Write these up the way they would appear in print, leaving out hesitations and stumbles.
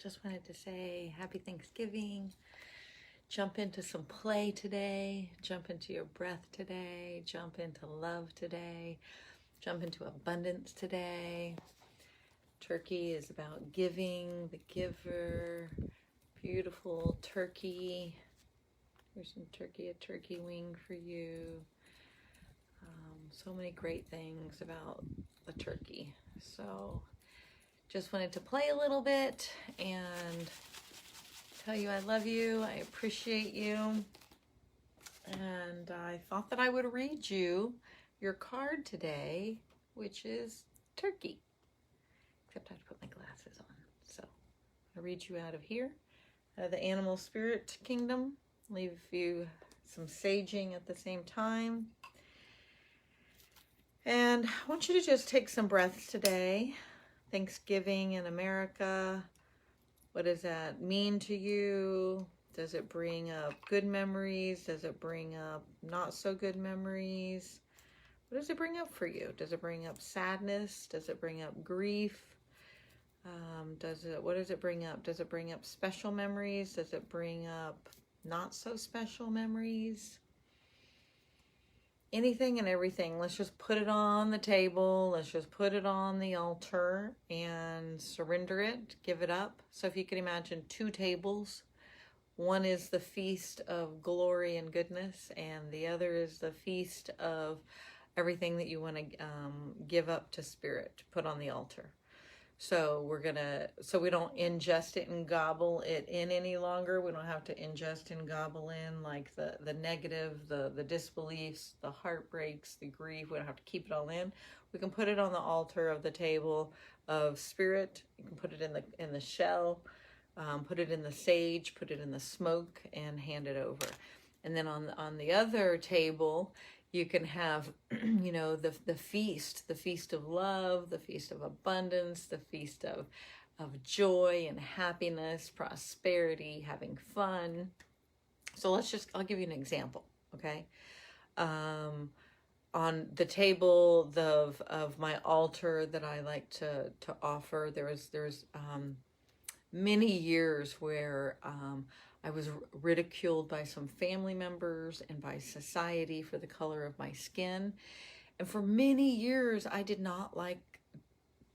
Just wanted to say happy Thanksgiving. Jump into some play today. Jump into your breath today. Jump into love today. Jump into abundance today. Turkey is about giving, the giver. Beautiful turkey. Here's some turkey, a turkey wing for you. So many great things about the turkey. So just wanted to play a little bit and tell you I love you, I appreciate you, and I thought that I would read you your card today, which is turkey. Except I have to put my glasses on. So I read you out of here, out of the animal spirit kingdom. Leave you some saging at the same time. And I want you to just take some breaths today. Thanksgiving in America. What does that mean to you? Does it bring up good memories? Does it bring up not so good memories? What does it bring up for you? Does it bring up sadness? Does it bring up grief? What does it bring up? Does it bring up special memories? Does it bring up not so special memories? Anything and everything. Let's just put it on the table. Let's just put it on the altar and surrender it, give it up. So if you can imagine 2 tables, one is the feast of glory and goodness, and the other is the feast of everything that you want to give up to spirit, put on the altar. So so we don't ingest it and gobble it in any longer. We don't have to ingest and gobble in like the negative, the disbeliefs, the heartbreaks, the grief. We don't have to keep it all in. We can put it on the altar of the table of spirit. You can put it in the shell, put it in the sage, put it in the smoke, and hand it over. And then on the other table, you can have, the feast of love, the feast of abundance, the feast of joy and happiness, prosperity, having fun. So I'll give you an example, okay? On the table of my altar that I like to offer, there's many years where I was ridiculed by some family members and by society for the color of my skin. And for many years, I did not like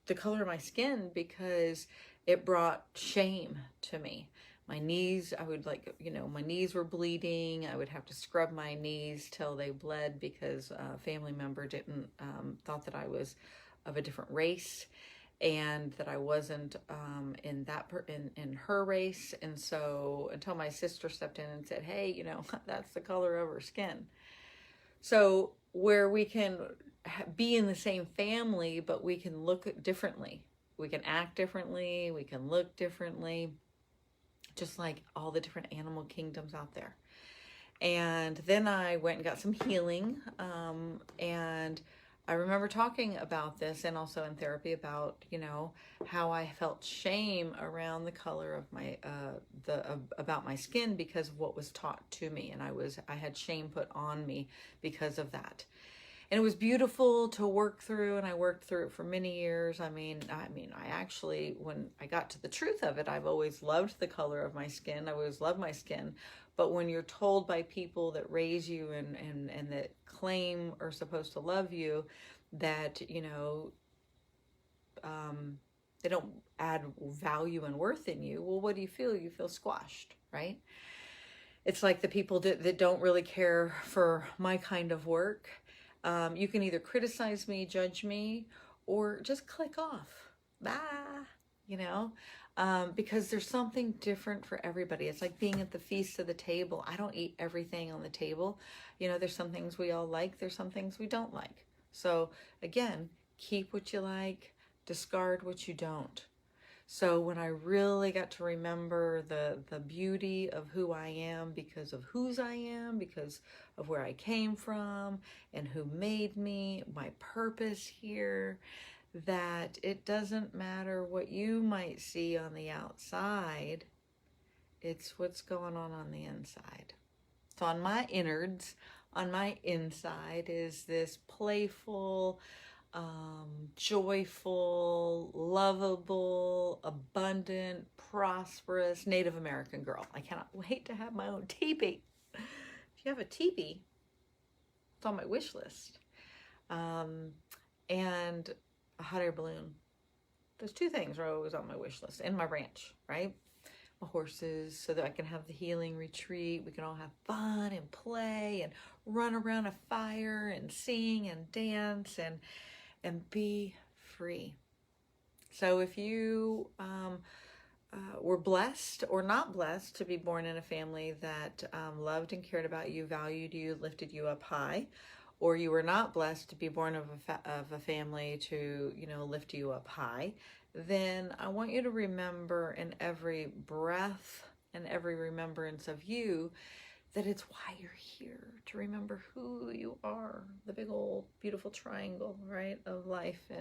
the color of my skin because it brought shame to me. My knees, my knees were bleeding. I would have to scrub my knees till they bled because a family member thought that I was of a different race, and that I wasn't in her race. And so until my sister stepped in and said, hey, that's the color of her skin. So where we can be in the same family, but we can look differently. We can act differently. We can look differently, just like all the different animal kingdoms out there. And then I went and got some healing, and I remember talking about this, and also in therapy, about how I felt shame around the color of my about my skin because of what was taught to me, and I had shame put on me because of that. And it was beautiful to work through, and I worked through it for many years. I actually, when I got to the truth of it, I've always loved the color of my skin. I always loved my skin. But when you're told by people that raise you and that claim are supposed to love you that, they don't add value and worth in you, well, what do you feel? You feel squashed, right? It's like the people that don't really care for my kind of work. You can either criticize me, judge me, or just click off. Bye, because there's something different for everybody. It's like being at the feast of the table. I don't eat everything on the table. There's some things we all like. There's some things we don't like. So again, keep what you like, discard what you don't. So when I really got to remember the beauty of who I am because of whose I am, because of where I came from and who made me, my purpose here, that it doesn't matter what you might see on the outside, it's what's going on the inside. So on my innards, on my inside is this playful, joyful, lovable, abundant, prosperous Native American girl. I cannot wait to have my own teepee. If you have a teepee, it's on my wish list. And a hot air balloon. Those two things are always on my wish list. And my ranch, right? My horses, so that I can have the healing retreat. We can all have fun and play and run around a fire and sing and dance and be free. So if you were blessed or not blessed to be born in a family that loved and cared about you, valued you, lifted you up high, or you were not blessed to be born of a family to, lift you up high, then I want you to remember in every breath and every remembrance of you that it's why you're here, to remember who you are, the big old beautiful triangle, right, of life,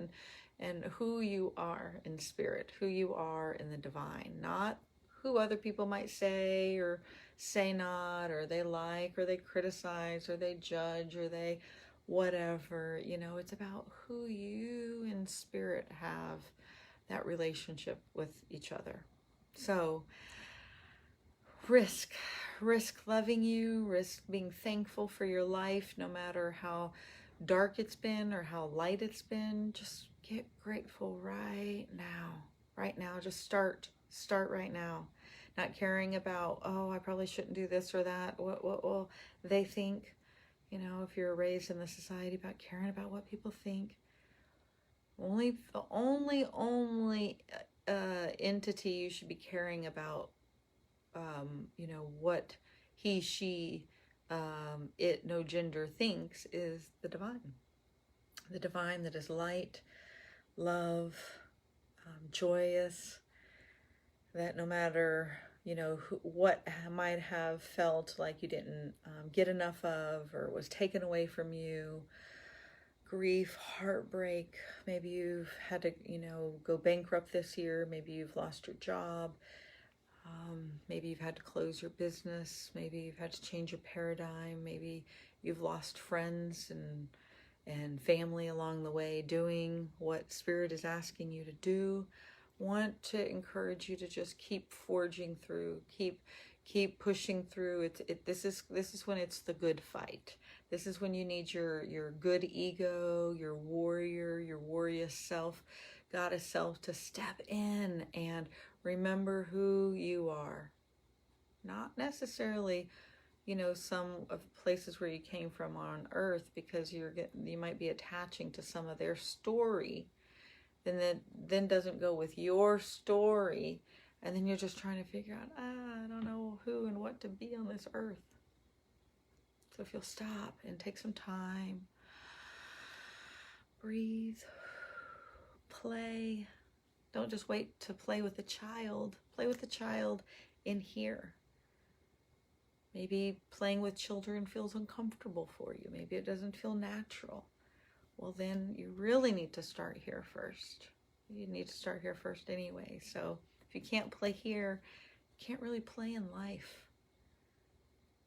and who you are in spirit, who you are in the divine, not who other people might say or say not, or they like, or they criticize, or they judge, or they whatever. It's about who you in spirit have that relationship with each other. So risk loving you, risk being thankful for your life, no matter how dark it's been or how light it's been. Just get grateful right now. Just start right now. Not caring about, oh, I probably shouldn't do this or that. What will they think? If you're raised in the society about caring about what people think. The only entity you should be caring about, what he, she, it, no gender thinks is the divine. The divine that is light, love, joyous, that no matter, what might have felt like you didn't get enough of or was taken away from you, grief, heartbreak, maybe you've had to, go bankrupt this year, maybe you've lost your job, maybe you've had to close your business, maybe you've had to change your paradigm, maybe you've lost friends and family along the way doing what Spirit is asking you to do. Want to encourage you to just keep forging through, keep pushing through. This is when it's the good fight. This is when you need your good ego, your warrior self, goddess self to step in and remember who you are. Not necessarily, some of places where you came from on earth, because you might be attaching to some of their story. Then doesn't go with your story, and then you're just trying to figure out, I don't know who and what to be on this earth. So if you'll stop and take some time, breathe, play. Don't just wait to play with the child. Play with the child in here. Maybe playing with children feels uncomfortable for you. Maybe it doesn't feel natural. Well, then you really need to start here first. You need to start here first anyway. So if you can't play here, you can't really play in life.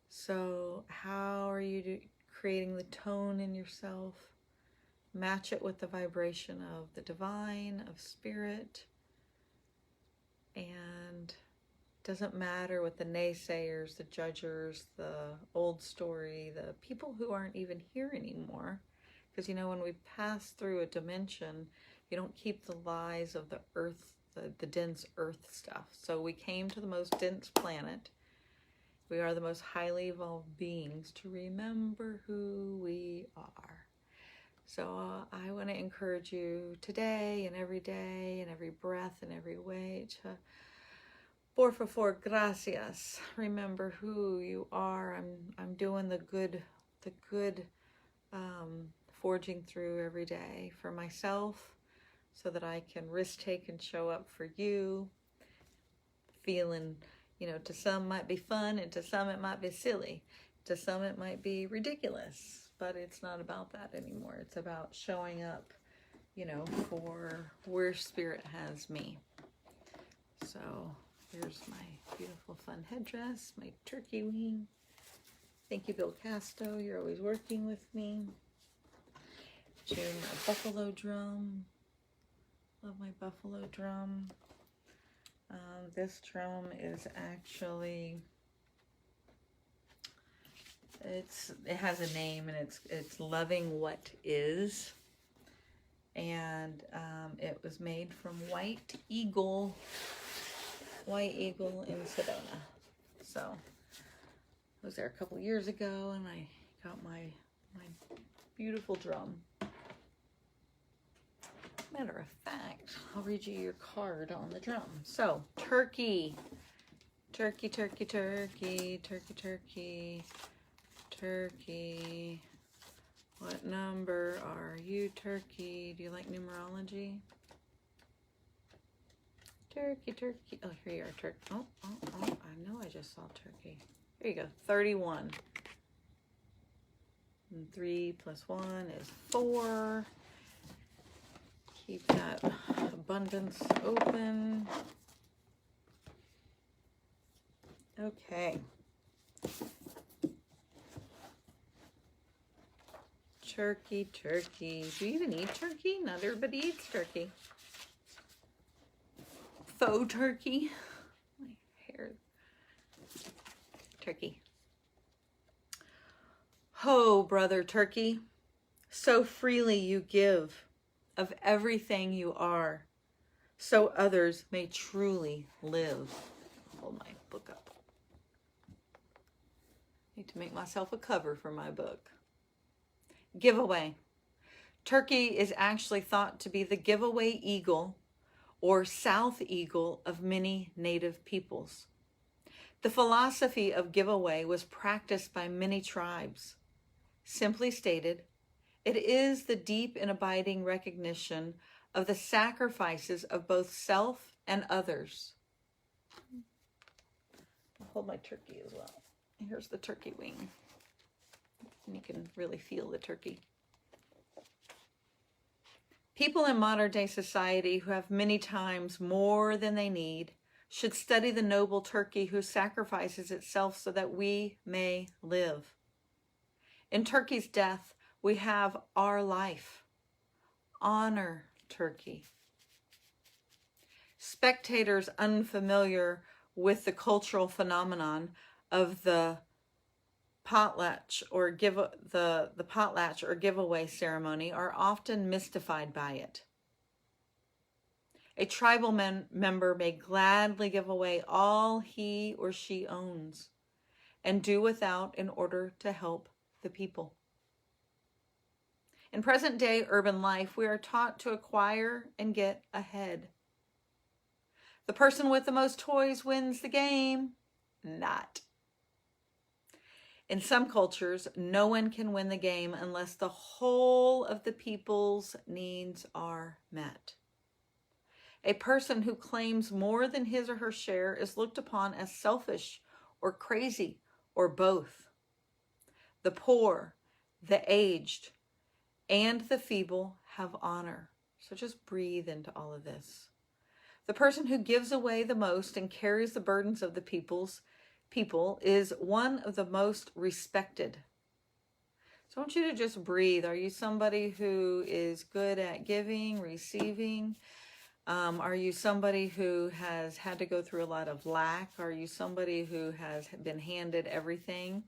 So how are you creating the tone in yourself? Match it with the vibration of the divine, of spirit. And it doesn't matter what the naysayers, the judgers, the old story, the people who aren't even here anymore. Because, when we pass through a dimension, you don't keep the lies of the earth, the dense earth stuff. So we came to the most dense planet. We are the most highly evolved beings to remember who we are. So I want to encourage you today and every day and every breath and every way to, por favor, gracias. Remember who you are. I'm doing the good, forging through every day for myself so that I can risk take and show up for you. Feeling, to some might be fun and to some it might be silly. To some it might be ridiculous, but it's not about that anymore. It's about showing up, for where Spirit has me. So here's my beautiful fun headdress, my turkey wing. Thank you, Bill Casto. You're always working with me. Sharing a buffalo drum. Love my buffalo drum. This drum is actually, it has a name, and it's Loving What Is. And it was made from white eagle in Sedona. So I was there a couple years ago, and I got my beautiful drum. Matter of fact, I'll read you your card on the drum. So, turkey. Turkey, turkey, turkey, turkey, turkey, turkey. What number are you, turkey? Do you like numerology? Turkey, turkey. Oh, here you are, turkey. Oh, I know I just saw turkey. Here you go, 31. And 3 plus 1 is 4. Keep that abundance open. Okay. Turkey, turkey. Do you even eat turkey? Not everybody eats turkey. Faux turkey. My hair. Turkey. Ho, brother turkey, so freely you give of everything you are, so others may truly live. Hold my book up. Need to make myself a cover for my book. Giveaway. Turkey is actually thought to be the giveaway eagle or south eagle of many native peoples. The philosophy of giveaway was practiced by many tribes. Simply stated, it is the deep and abiding recognition of the sacrifices of both self and others. I'll hold my turkey as well. Here's the turkey wing. And you can really feel the turkey. People in modern day society who have many times more than they need should study the noble turkey who sacrifices itself so that we may live. In turkey's death, we have our life. Honor turkey. Spectators unfamiliar with the cultural phenomenon of the potlatch or potlatch or giveaway ceremony are often mystified by it. A tribal member may gladly give away all he or she owns and do without in order to help the people. In present-day urban life, we are taught to acquire and get ahead. The person with the most toys wins the game. Not. In some cultures, no one can win the game unless the whole of the people's needs are met. A person who claims more than his or her share is looked upon as selfish or crazy or both. The poor, the aged, and the feeble have honor. So just breathe into all of this. The person who gives away the most and carries the burdens of the people is one of the most respected. So I want you to just breathe. Are you somebody who is good at giving, receiving? Are you somebody who has had to go through a lot of lack? Are you somebody who has been handed everything?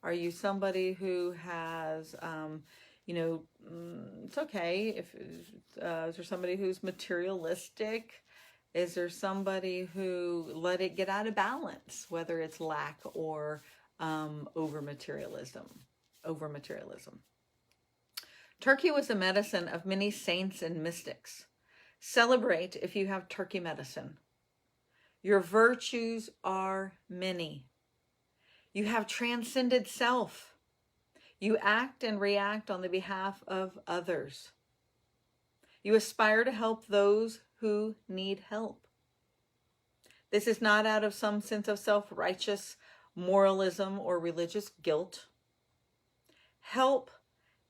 Are you somebody who has, it's okay if, is there somebody who's materialistic? Is there somebody who let it get out of balance, whether it's lack or over materialism? Turkey was the medicine of many saints and mystics. Celebrate if you have turkey medicine. Your virtues are many. You have transcended self. You act and react on the behalf of others. You aspire to help those who need help. This is not out of some sense of self-righteous moralism or religious guilt. Help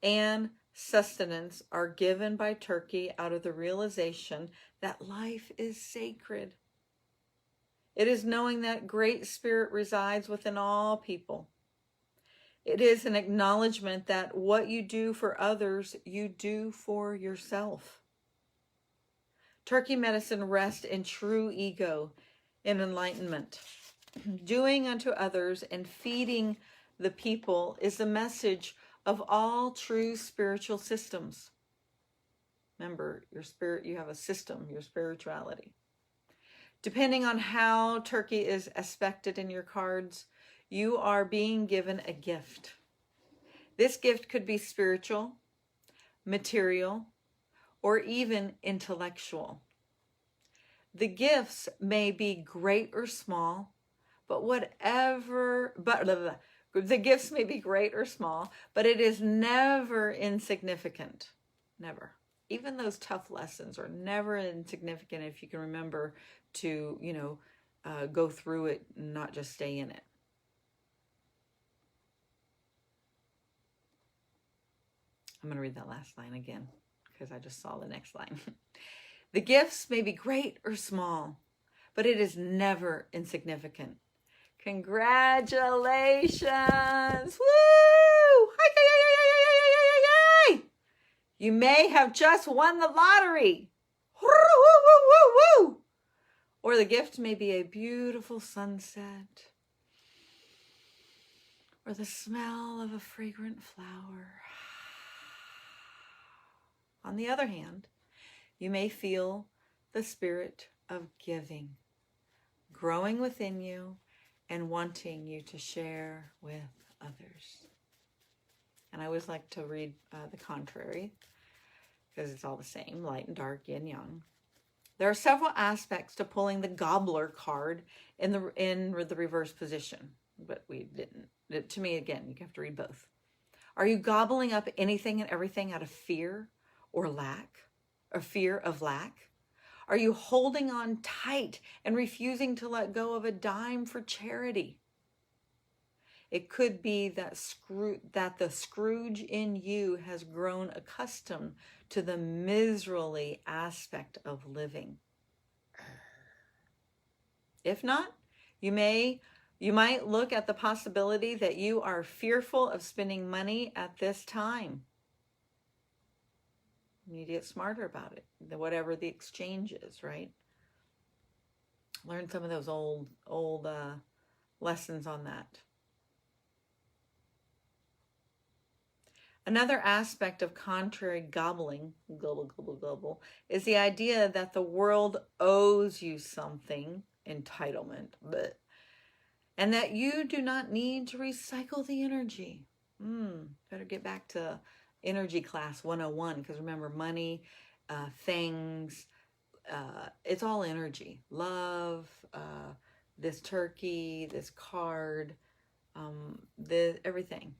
and sustenance are given by turkey out of the realization that life is sacred. It is knowing that great spirit resides within all people. It is an acknowledgement that what you do for others, you do for yourself. Turkey medicine rests in true ego and enlightenment. Doing unto others and feeding the people is the message of all true spiritual systems. Remember, your spirit, you have a system, your spirituality. Depending on how Turkey is aspected in your cards, you are being given a gift. This gift could be spiritual, material, or even intellectual. The gifts may be great or small, the gifts may be great or small, but it is never insignificant. Never. Even those tough lessons are never insignificant if you can remember to, go through it and not just stay in it. I'm going to read that last line again because I just saw the next line. The gifts may be great or small, but it is never insignificant. Congratulations! Woo! You may have just won the lottery. Woo, woo, woo, woo, woo. Or the gift may be a beautiful sunset, or the smell of a fragrant flower. On the other hand, you may feel the spirit of giving growing within you and wanting you to share with others. And I always like to read the contrary because it's all the same, light and dark, yin yang. There are several aspects to pulling the gobbler card in the reverse position, but we didn't. To me, again, you have to read both. Are you gobbling up anything and everything out of fear or lack, or fear of lack? Are you holding on tight and refusing to let go of a dime for charity? It could be that the Scrooge in you has grown accustomed to the miserly aspect of living. If not, you might look at the possibility that you are fearful of spending money at this time. You need to get smarter about it, whatever the exchange is, right? Learn some of those old lessons on that. Another aspect of contrary gobbling, gobble, is the idea that the world owes you something, entitlement, and that you do not need to recycle the energy. Better get back to energy class 101, because remember, money, things, it's all energy. Love, this turkey, this card, everything.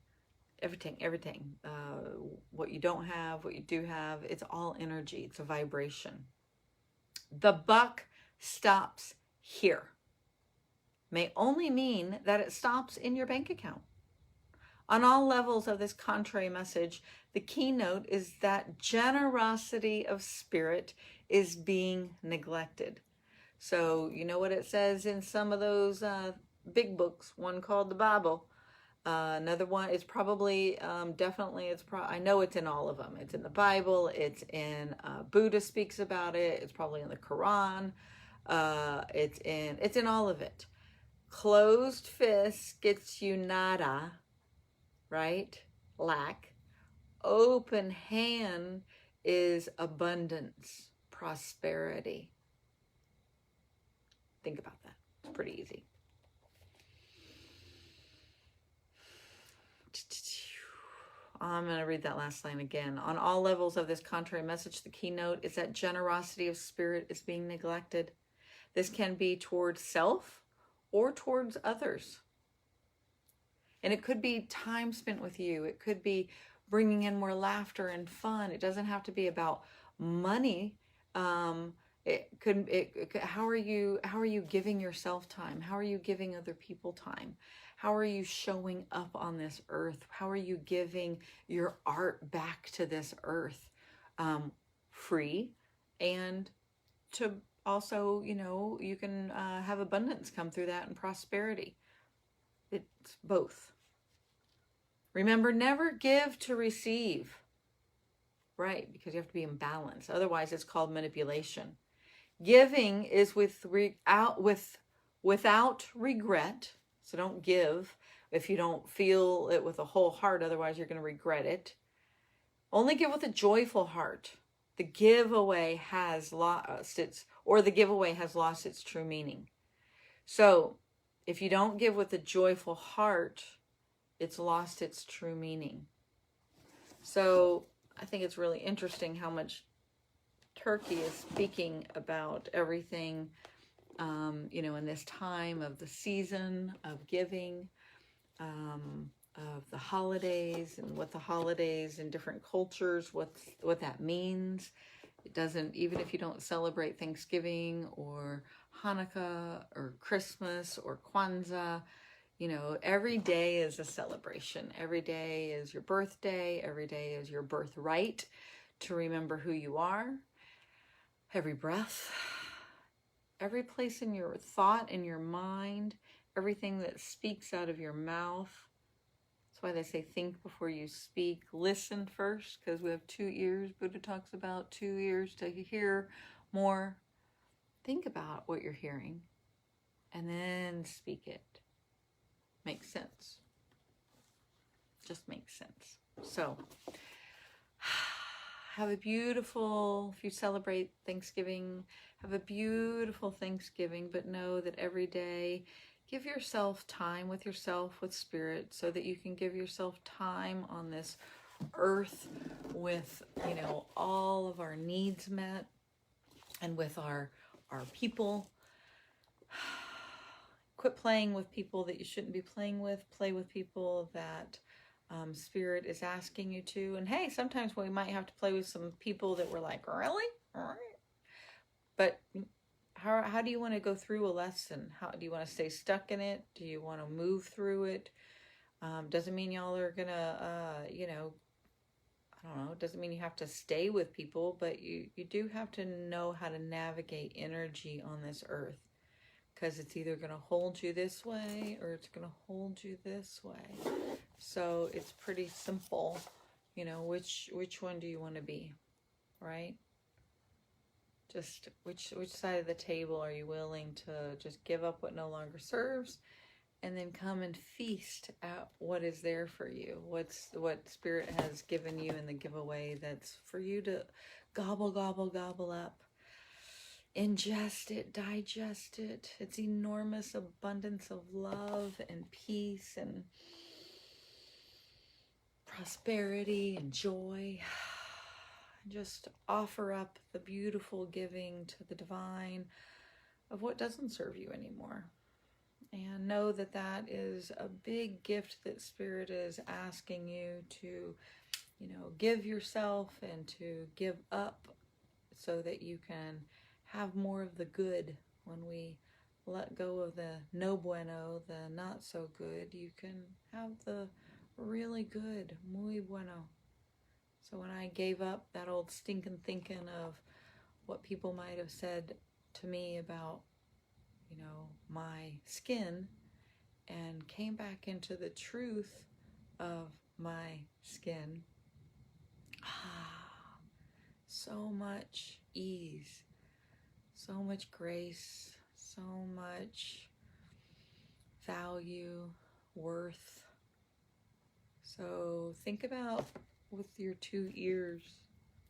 What you don't have, what you do have, it's all energy. It's a vibration. The buck stops here may only mean that it stops in your bank account. On all levels of this contrary message, the keynote is that generosity of spirit is being neglected. So you know what it says in some of those big books, one called the Bible. Another one is probably, I know it's in all of them. It's in the Bible. It's in, Buddha speaks about it. It's probably in the Quran. It's in all of it. Closed fist gets you nada, right? Lack. Open hand is abundance, prosperity. Think about that. It's pretty easy. I'm going to read that last line again. On all levels of this contrary message, the keynote is that generosity of spirit is being neglected. This can be towards self or towards others. And it could be time spent with you. It could be bringing in more laughter and fun. It doesn't have to be about money. How are you giving yourself time? How are you giving other people time? How are you showing up on this earth? How are you giving your art back to this earth? Free, and to also, you can have abundance come through that and prosperity. It's both. Remember, never give to receive. Right, because you have to be in balance. Otherwise, it's called manipulation. Giving is without regret. So don't give if you don't feel it with a whole heart, otherwise you're going to regret it. Only give with a joyful heart. The giveaway has lost its true meaning. So if you don't give with a joyful heart, it's lost its true meaning. So I think it's really interesting how much Turkey is speaking about everything, in this time of the season of giving, of the holidays, and what the holidays in different cultures, what that means. It doesn't, even if you don't celebrate Thanksgiving or Hanukkah or Christmas or Kwanzaa, every day is a celebration. Every day is your birthday. Every day is your birthright to remember who you are. Every breath, every place in your thought, in your mind, everything that speaks out of your mouth. That's why they say think before you speak. Listen first, because we have 2 ears. Buddha talks about 2 ears to hear more. Think about what you're hearing and then speak it. Makes sense. Just makes sense. So have a beautiful, if you celebrate Thanksgiving, have a beautiful Thanksgiving, but know that every day, give yourself time with yourself, with spirit, so that you can give yourself time on this earth with, all of our needs met, and with our people. Quit playing with people that you shouldn't be playing with. Play with people that Spirit is asking you to. And hey, sometimes we might have to play with some people that we're like, really? All right. But how do you want to go through a lesson? How do you want to stay stuck in it? Do you want to move through it? Doesn't mean y'all are gonna, I don't know. Doesn't mean you have to stay with people, but you do have to know how to navigate energy on this earth. Because it's either going to hold you this way or it's going to hold you this way. So it's pretty simple, which one do you want to be, right? Just which side of the table are you willing to just give up what no longer serves, and then come and feast at what is there for you, what Spirit has given you in the giveaway that's for you to gobble, gobble, gobble up. Ingest it, digest it. It's enormous abundance of love and peace and prosperity and joy. Just offer up the beautiful giving to the divine of what doesn't serve you anymore. And know that that is a big gift that Spirit is asking you to, give yourself and to give up so that you can have more of the good. When we let go of the no bueno, the not so good, you can have the really good, muy bueno. So when I gave up that old stinking thinking of what people might have said to me about, my skin, and came back into the truth of my skin, so much ease. So much grace, so much value, worth. So think about, with your 2 ears,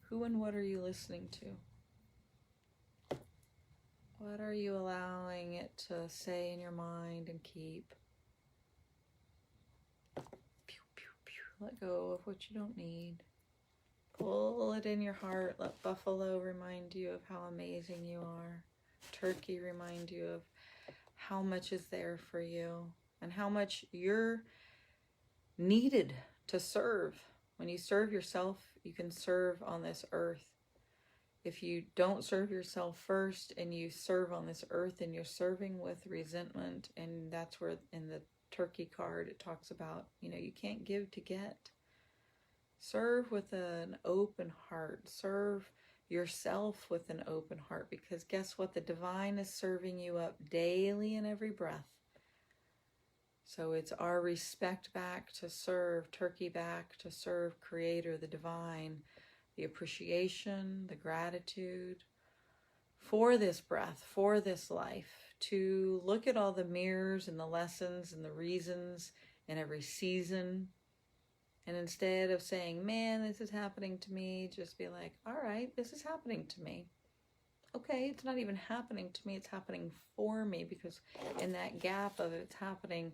who and what are you listening to? What are you allowing it to say in your mind and keep? Pew, pew, pew. Let go of what you don't need. Pull it in your heart. Let buffalo remind you of how amazing you are. Turkey remind you of how much is there for you and how much you're needed to serve. When you serve yourself, you can serve on this earth. If you don't serve yourself first and you serve on this earth, and you're serving with resentment, and that's where in the Turkey card it talks about, you can't give to get. Serve with an open heart. Serve yourself with an open heart, because guess what? The divine is serving you up daily in every breath. So it's our respect back to serve, Turkey back to serve Creator, the divine, the appreciation, the gratitude for this breath, for this life, to look at all the mirrors and the lessons and the reasons in every season. And instead of saying, man, this is happening to me, just be like, all right, this is happening to me. Okay, it's not even happening to me, it's happening for me, because in that gap of it's happening,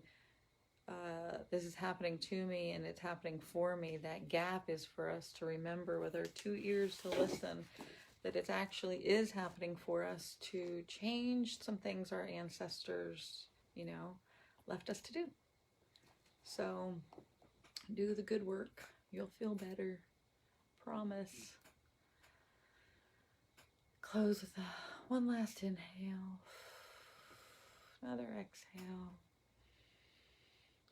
this is happening to me and it's happening for me, that gap is for us to remember with our 2 ears to listen, that it actually is happening for us to change some things our ancestors, left us to do. So do the good work. You'll feel better. Promise. Close with one last inhale. Another exhale.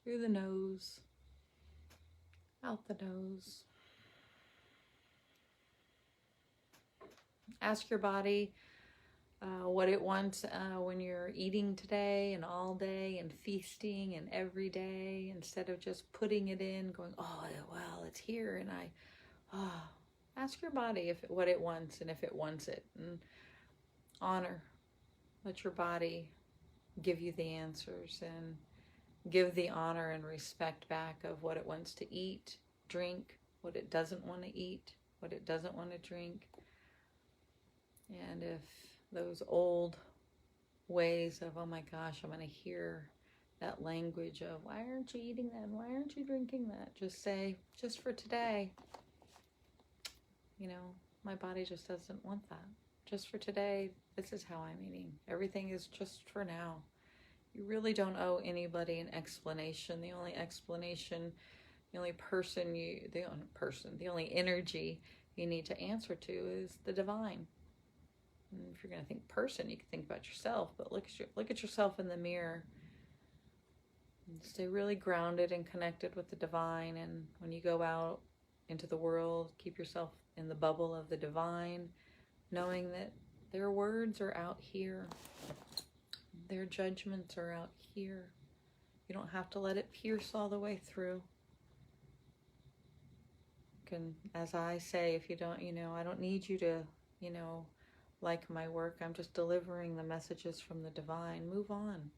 Through the nose. Out the nose. Ask your body what it wants when you're eating today and all day and feasting and every day, instead of just putting it in, going, oh, well, it's here, and ask your body what it wants and if it wants it, and honor. Let your body give you the answers, and give the honor and respect back of what it wants to eat, drink, what it doesn't want to eat, what it doesn't want to drink. And if those old ways of, oh my gosh, I'm going to hear that language of, why aren't you eating that? Why aren't you drinking that? Just say, just for today, my body just doesn't want that. Just for today, this is how I'm eating. Everything is just for now. You really don't owe anybody an explanation. The only explanation, the only energy you need to answer to is the divine. And if you're going to think person, you can think about yourself, but look at yourself in the mirror. And stay really grounded and connected with the divine. And when you go out into the world, keep yourself in the bubble of the divine, knowing that their words are out here. Their judgments are out here. You don't have to let it pierce all the way through. As I say, if you don't, I don't need you to, like my work. I'm just delivering the messages from the divine. Move on.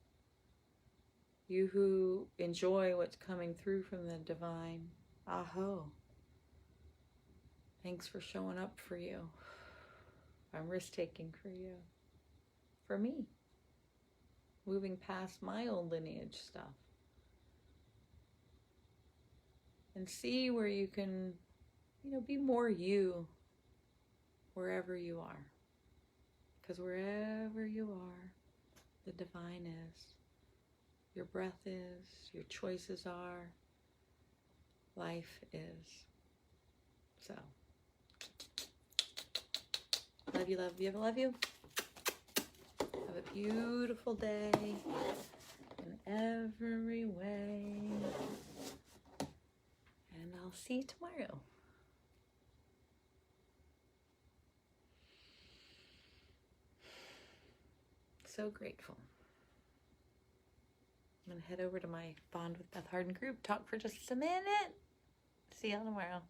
You who enjoy what's coming through from the divine, aho. Thanks for showing up for you. I'm risk-taking for you. For me. Moving past my old lineage stuff. And see where you can, be more you wherever you are. Because wherever you are, the divine is. Your breath is. Your choices are. Life is. So, love you, love you, love you. Have a beautiful day in every way. And I'll see you tomorrow. So grateful. I'm going to head over to my Bond with Beth Hardin group, talk for just a minute. See y'all tomorrow.